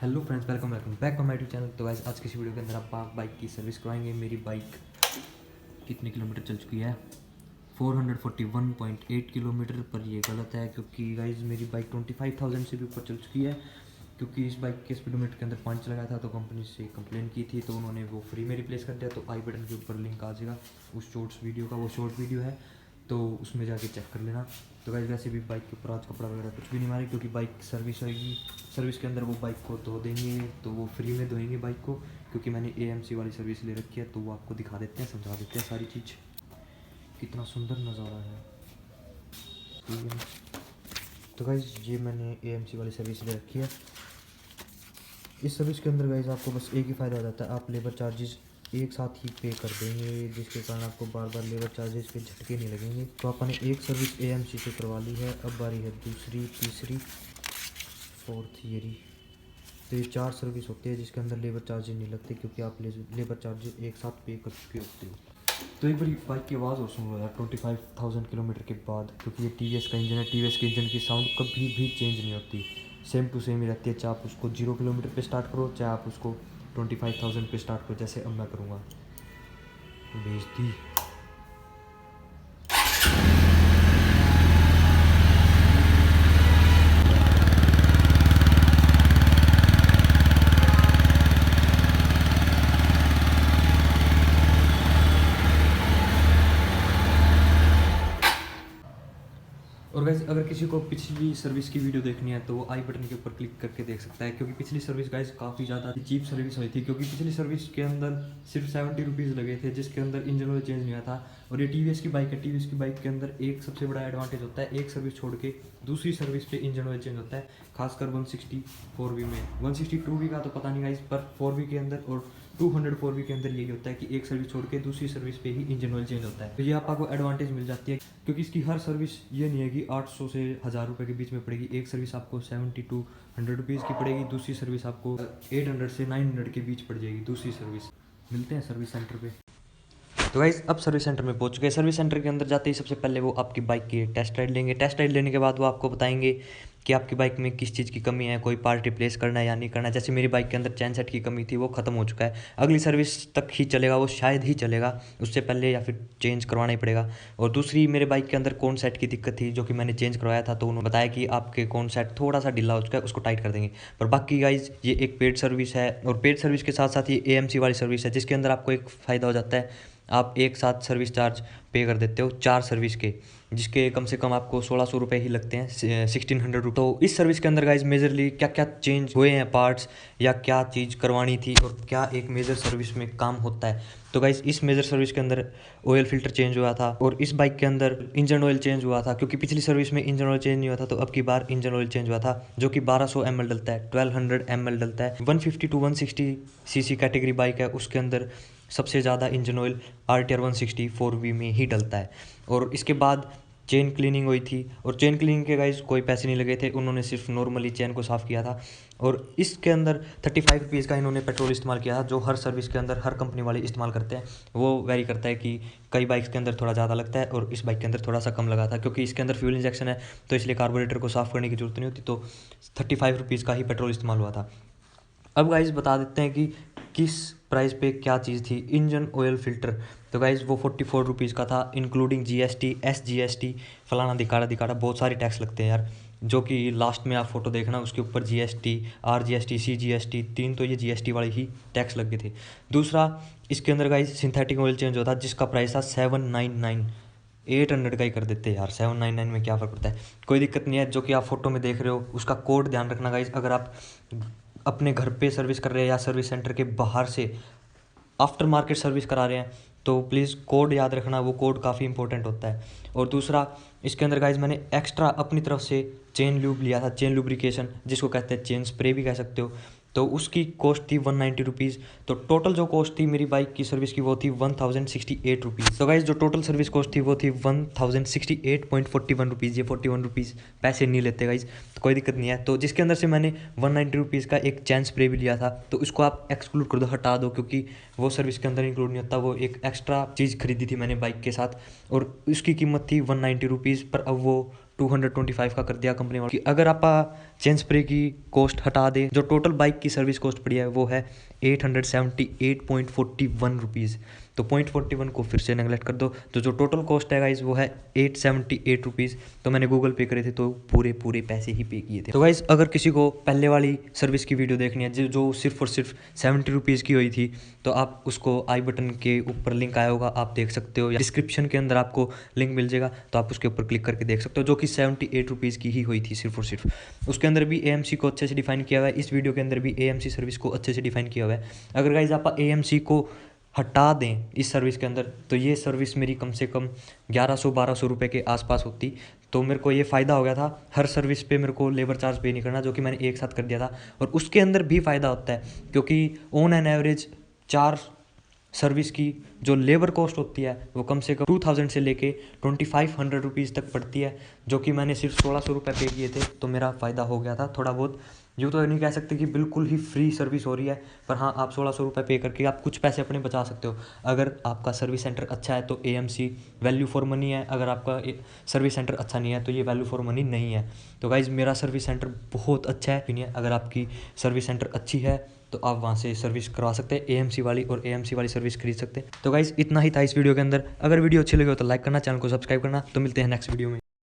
Hello friends, welcome back on my YouTube channel. तो guys आज की इस वीडियो के अंदर आप बाइक की सर्विस करवाएंगे। मेरी बाइक कितने किलोमीटर चल चुकी है? 441.8 किलोमीटर। पर ये गलत है क्योंकि गाइस मेरी बाइक 25,000 से भी ऊपर चल चुकी है। क्योंकि इस बाइक के स्पीडोमीटर के अंदर पंच लगाया था तो कंपनी से कंप्लेन की थी, तो उन्होंने वो फ्री में रिप्लेस कर दिया। तो आई बटन के ऊपर लिंक आ जाएगा उस शॉर्ट्स वीडियो का, वो शॉर्ट वीडियो है, तो उसमें जाके चेक कर लेना। तो गाइस वैसे भी बाइक के ऊपर आज कपड़ा वगैरह कुछ भी नहीं मारे, क्योंकि बाइक सर्विस होगी। सर्विस के अंदर वो बाइक को धो देंगे, तो वो फ्री में धोएंगे बाइक को, क्योंकि मैंने AMC वाली सर्विस ले रखी है। तो वो आपको दिखा देते हैं, समझा देते हैं सारी चीज़। कितना सुंदर नज़ारा है, ठीक है। तो गाइस ये मैंने AMC वाली सर्विस ले रखी है। इस सर्विस के अंदर गाइस आपको बस एक ही फ़ायदा हो जाता है, आप लेबर चार्जेस एक साथ ही पे कर देंगे, जिसके कारण आपको बार बार लेबर चार्जेस पे झटके नहीं लगेंगे। तो आपने एक सर्विस AMC से करवा ली है, अब बारी है दूसरी, तीसरी, फोर्थ ईयरी। तो ये 4 सर्विस होती है जिसके अंदर लेबर चार्जेस नहीं लगते, क्योंकि आप लेबर चार्जेस एक साथ पे कर चुके होते हो। तो एक बार बाइक की आवाज़ और सुन लो यार 25,000 किलोमीटर के बाद, क्योंकि ये TVS का इंजन है। TVS के इंजन की साउंड कभी भी चेंज नहीं होती, सेम टू सेम ही रहती है। चाहे आप उसको 0 किलोमीटर पे स्टार्ट करो, चाहे आप उसको 25,000 पे स्टार्ट करो, जैसे अब मैं करूँगा। भेज दी। और गाइस अगर किसी को पिछली सर्विस की वीडियो देखनी है तो वो आई बटन के ऊपर क्लिक करके देख सकता है, क्योंकि पिछली सर्विस गाइस काफ़ी ज़्यादा चीप सर्विस हुई थी। क्योंकि पिछली सर्विस के अंदर सिर्फ 70 रुपीज़ लगे थे, जिसके अंदर इंजन ऑयल चेंज नहीं हुआ था। और ये TVS की बाइक है, TVS की बाइक के अंदर एक सबसे बड़ा एडवांटेज होता है, एक सर्विस छोड़ के दूसरी सर्विस पे इंजन ऑयल चेंज होता है, खासकर 164V में। 162V का तो पता नहीं गाइस, पर 4V के अंदर और 204V के अंदर यही होता है कि एक सर्विस छोड़ के दूसरी सर्विस पे ही इंजन ऑयल चेंज होता है। तो ये आपको एडवांटेज मिल जाती है, क्योंकि इसकी हर सर्विस ये नहीं है कि 800 से 1000 रुपये के बीच में पड़ेगी। एक सर्विस आपको 70 to 100 रुपीज़ की पड़ेगी, दूसरी सर्विस आपको 800 से 900 के बीच पड़ जाएगी दूसरी सर्विस। मिलते हैं सर्विस सेंटर पे। तो गाइस अब सर्विस सेंटर में पहुंच गए। सर्विस सेंटर के अंदर जाते ही सबसे पहले वो आपकी बाइक की टेस्ट राइड लेंगे। टेस्ट राइड लेने के बाद वो आपको बताएंगे कि आपकी बाइक में किस चीज़ की कमी है, कोई पार्ट रिप्लेस करना है या नहीं करना है। जैसे मेरी बाइक के अंदर चैन सेट की कमी थी, वो ख़त्म हो चुका है, अगली सर्विस तक ही चलेगा, वो शायद ही चलेगा, उससे पहले या फिर चेंज करवाना ही पड़ेगा। और दूसरी मेरे बाइक के अंदर कौन सेट की दिक्कत थी, जो कि मैंने चेंज करवाया था, तो उन्होंने बताया कि आपके कौन सेट थोड़ा सा ढीला हो चुका है, उसको टाइट कर देंगे। पर बाकी गाइज ये एक पेड सर्विस है, और पेड सर्विस के साथ साथ ये AMC वाली सर्विस है, जिसके अंदर आपको एक फ़ायदा हो जाता है, आप एक साथ सर्विस चार्ज पे कर देते हो 4 सर्विस के, जिसके कम से कम आपको 1600 रुपये ही लगते हैं, 1600 रुपये। तो इस सर्विस के अंदर गाइज मेजरली क्या क्या चेंज हुए हैं पार्ट्स, या क्या चीज़ करवानी थी, और क्या एक मेजर सर्विस में काम होता है। तो गाइज इस मेजर सर्विस के अंदर ऑयल फिल्टर चेंज हुआ था, और इस बाइक के अंदर इंजन ऑयल चेंज हुआ था, क्योंकि पिछली सर्विस में इंजन ऑयल चेंज नहीं हुआ था, तो अब की बार इंजन ऑयल चेंज हुआ था, जो कि 1200 ml डलता है, 1200 ml डलता है। 150 to 160 cc कैटेगरी बाइक है, उसके अंदर सबसे ज़्यादा इंजन ऑयल RTR 164V में ही डलता है। और इसके बाद चेन क्लीनिंग हुई थी, और चेन क्लीनिंग के गाइज कोई पैसे नहीं लगे थे, उन्होंने सिर्फ नॉर्मली चेन को साफ़ किया था। और इसके अंदर 35 रुपीज़ का इन्होंने पेट्रोल इस्तेमाल किया था, जो हर सर्विस के अंदर हर कंपनी वाले इस्तेमाल करते हैं। वो वेरी करता है कि कई बाइक्स के अंदर थोड़ा ज़्यादा लगता है और इस बाइक के अंदर थोड़ा सा कम लगा था, क्योंकि इसके अंदर फ्यूल इंजेक्शन है, तो इसलिए कार्बोरेटर को साफ़ करने की जरूरत नहीं होती। तो 35 रुपीज़ का ही पेट्रोल इस्तेमाल हुआ था। अब गाइज बता देते हैं कि किस प्राइस पे क्या चीज़ थी। इंजन ऑयल फ़िल्टर, तो गाइज वो 44 रुपीज़ का था, इंक्लूडिंग GST, SGST, फलाना दिखाड़ा दिखाड़ा, बहुत सारे टैक्स लगते हैं यार, जो कि लास्ट में आप फोटो देखना, उसके ऊपर GST, RGST, CGST, 3 तो ये GST वाले ही टैक्स लगे थे। दूसरा, इसके अंदर गाइज सिंथेटिक ऑयल चेंज होता, जिसका प्राइस था 799, 800 का ही कर देते हैं यार, 799 में क्या फ़र्क पड़ता है, कोई दिक्कत नहीं है। जो कि आप फोटो में देख रहे हो उसका कोड ध्यान रखना गाइज। अगर आप अपने घर पे सर्विस कर रहे हैं या सर्विस सेंटर के बाहर से आफ्टर मार्केट सर्विस करा रहे हैं, तो प्लीज़ कोड याद रखना, वो कोड काफ़ी इंपॉर्टेंट होता है। और दूसरा, इसके अंदर गाइज मैंने एक्स्ट्रा अपनी तरफ से चेन ल्यूब लिया था, चेन लुब्रिकेशन, जिसको कहते हैं चेन स्प्रे भी कह सकते हो, तो उसकी कॉस्ट थी 190 रुपीज़। तो टोटल जो कॉस्ट थी मेरी बाइक की सर्विस की वो थी 1068 रुपीज़। तो गाइज जो टोटल सर्विस कॉस्ट थी वो थी 1068.41 रुपीज़। ये 41 रुपीज़ पैसे नहीं लेते गाइज, तो कोई दिक्कत नहीं है। तो जिसके अंदर से मैंने 190 रुपीज़ का एक चैन स्प्रे भी लिया था, तो इसको आप एक्सक्लूड कर दो, हटा दो, क्योंकि वो सर्विस के अंदर इंक्लूड नहीं होता। वो एक एक्स्ट्रा चीज़ खरीदी थी मैंने बाइक के साथ, और उसकी कीमत थी 190 रुपीज़, पर अब वो 225 का कर दिया कंपनी वालों की। अगर आप चेन स्प्रे की कॉस्ट हटा दें, जो टोटल बाइक की सर्विस कॉस्ट पड़ी है वो है 878.41 रुपीज़। तो 0.41 को फिर से नेगलेक्ट कर दो तो जो टोटल कॉस्ट है गाइज वो है 878 रुपीज़। तो मैंने गूगल पे करे थे तो पूरे पैसे ही पे किए थे। तो गाइज अगर किसी को पहले वाली सर्विस की वीडियो देखनी है जो सिर्फ और सिर्फ 70 रुपीज़ की हुई थी, तो आप उसको आई बटन के ऊपर लिंक आया होगा, आप देख सकते हो, या डिस्क्रिप्शन के अंदर आपको लिंक मिल जाएगा, तो आप उसके ऊपर क्लिक करके देख सकते हो, जो कि 78 रुपीज़ की ही हुई थी सिर्फ और सिर्फ। उसके अंदर भी AMC को अच्छे से डिफाइन किया हुआ है, इस वीडियो के अंदर भी AMC सर्विस को अच्छे से डिफाइन किया हुआ है। अगर गाइज आप AMC को हटा दें इस सर्विस के अंदर, तो ये सर्विस मेरी कम से कम 1100-1200 रुपये के आसपास होती। तो मेरे को ये फ़ायदा हो गया था, हर सर्विस पे मेरे को लेबर चार्ज पे नहीं करना, जो कि मैंने एक साथ कर दिया था। और उसके अंदर भी फ़ायदा होता है क्योंकि ऑन एन एवरेज 4 सर्विस की जो लेबर कॉस्ट होती है वो कम से कम 2000 से लेके 2500 रुपीज़ तक पड़ती है, जो कि मैंने सिर्फ 1600 रुपये पे किए थे। तो मेरा फ़ायदा हो गया था थोड़ा बहुत। यूँ तो नहीं कह सकते कि बिल्कुल ही फ्री सर्विस हो रही है, पर हाँ, आप 1600 रुपये पे करके आप कुछ पैसे अपने बचा सकते हो। अगर आपका सर्विस सेंटर अच्छा है तो AMC वैल्यू फॉर मनी है, अगर आपका सर्विस सेंटर अच्छा नहीं है तो ये वैल्यू फॉर मनी नहीं है। तो गाइज़ मेरा सर्विस सेंटर बहुत अच्छा है। अगर आपकी सर्विस सेंटर अच्छी है तो आप वहाँ से सर्विस करवा सकते हैं AMC वाली, और AMC वाली सर्विस खरीद सकते हैं। तो गाइज़ इतना ही था इस वीडियो के अंदर। अगर वीडियो अच्छी लगी हो तो लाइक करना, चैनल को सब्सक्राइब करना। तो मिलते हैं नेक्स्ट वीडियो में।